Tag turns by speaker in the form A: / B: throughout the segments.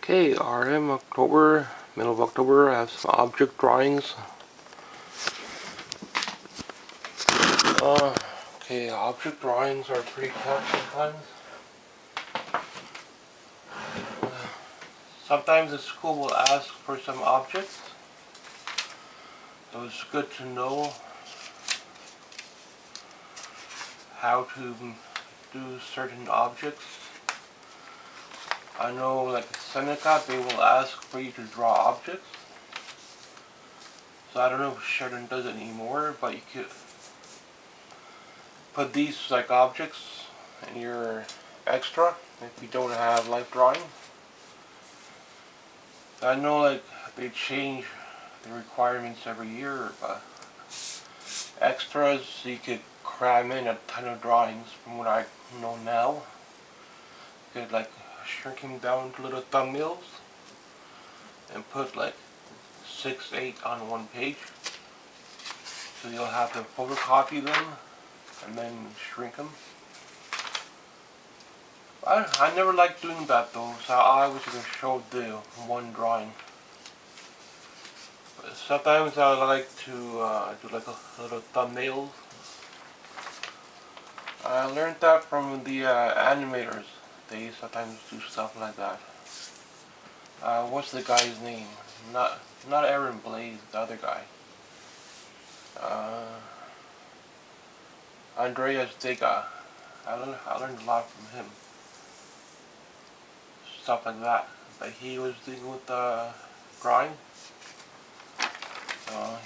A: Okay, RM October, middle of October. I have some object drawings. Okay, object drawings are pretty tough sometimes. Sometimes the school will ask for some objects, so it's good to know how to do certain objects. I know, like Seneca, they will ask for you to draw objects. So I don't know if Sheridan does it anymore, but you could put these like objects in your extra if you don't have life drawing. I know like they change the requirements every year, but extras you could cram in a ton of drawings from what I know now. You could like shrink them down to little thumbnails and put like 6, 8 on one page. So you'll have to photocopy them and then shrink them. I never liked doing that though, so I always just showed the one drawing. But sometimes I like to do like a little thumbnails. I learned that from the animators. They sometimes do stuff like that. What's the guy's name? Not Aaron Blaze, the other guy. Andreas Degas. I learned a lot from him. Stuff like that. Like he was doing with drawing.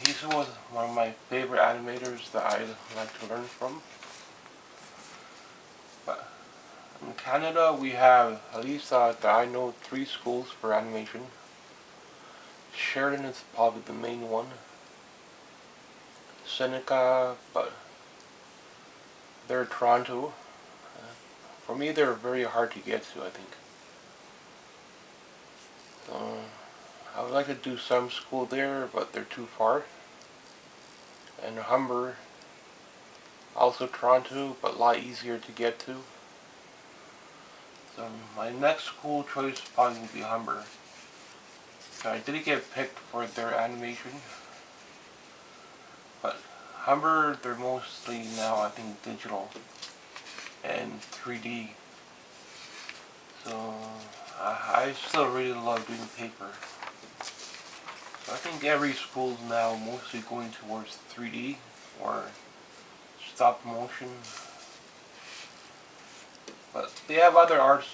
A: He's one of my favorite animators that I like to learn from. But in Canada we have, at least that I know, 3 schools for animation. Sheridan is probably the main one. Seneca, but they're Toronto. For me they're very hard to get to, I think. I would like to do some school there, but they're too far. And Humber, also Toronto, but a lot easier to get to. So my next school choice probably will be Humber. So I didn't get picked for their animation, but Humber, they're mostly now, I think, digital and 3D. So I still really love doing paper. So I think every school's now mostly going towards 3D or stop motion. But they have other arts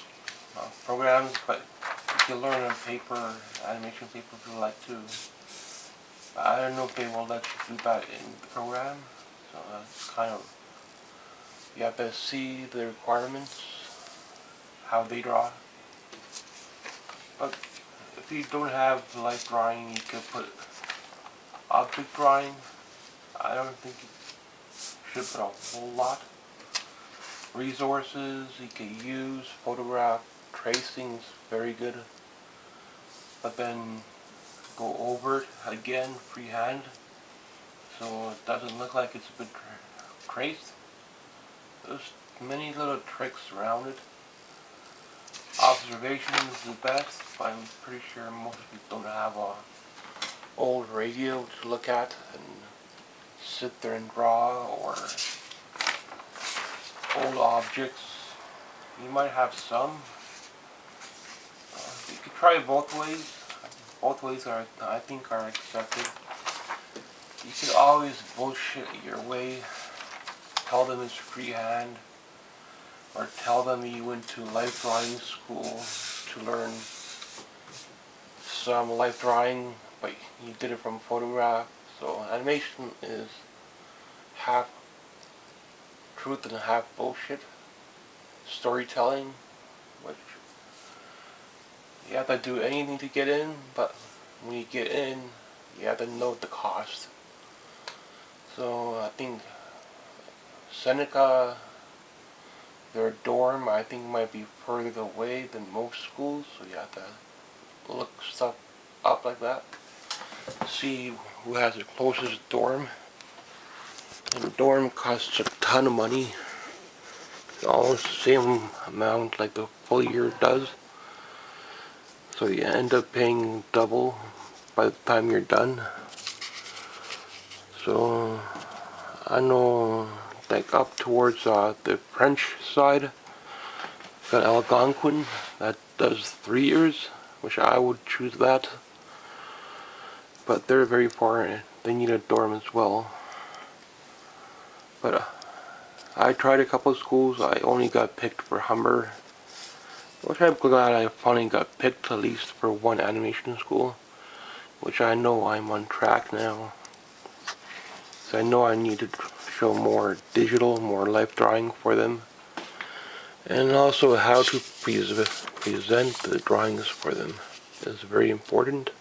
A: programs, but you can learn on paper, animation paper if you like to. I don't know if they will let you do that in the program, so that's kind of, you have to see the requirements, how they draw. But if you don't have life drawing, you could put object drawing. I don't think you should put a whole lot. Resources you can use, photograph, tracing is very good. But then go over it again freehand so it doesn't look like it's been traced. There's many little tricks around it. Observation is the best, but I'm pretty sure most people don't have a old radio to look at and sit there and draw, or old objects. You might have some. You could try it both ways. Both ways are, I think, are accepted. You could always bullshit your way. Tell them it's freehand, or tell them you went to life drawing school to learn some life drawing, but you did it from photograph. So animation is half truth and half bullshit. Storytelling, which you have to do anything to get in, but when you get in, you have to know the cost. So I think Seneca, their dorm, I think, might be further away than most schools, so you have to look stuff up like that. See who has the closest dorm. And the dorm costs a ton of money. It's almost the same amount like the full year does. So you end up paying double by the time you're done. So I know, like up towards the French side, got Algonquin that does 3 years, which I would choose that. But they're very far in. They need a dorm as well. But I tried a couple of schools. I only got picked for Humber, which I'm glad I finally got picked, at least for one animation school, which I know I'm on track now. So I know I need to show more digital, more life drawing for them, and also how to present the drawings for them is very important.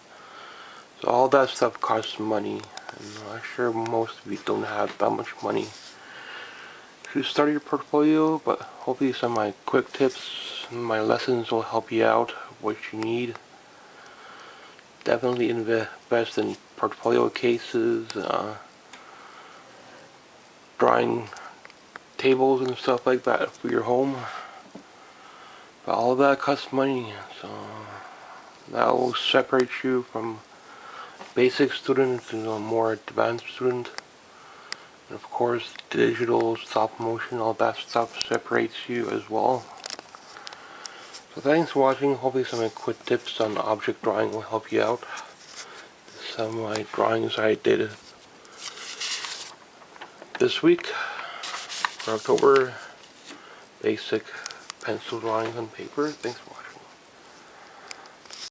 A: So all that stuff costs money, and I'm sure most of you don't have that much money to start your portfolio, but hopefully some of my quick tips, my lessons will help you out what you need. Definitely invest in portfolio cases, drawing tables and stuff like that for your home. But all of that costs money, so that will separate you from basic student to a more advanced student. And of course, digital, stop motion, all that stuff separates you as well. So thanks for watching. Hopefully some quick tips on object drawing will help you out. Some of my drawings I did this week for October. Basic pencil drawings on paper. Thanks for watching.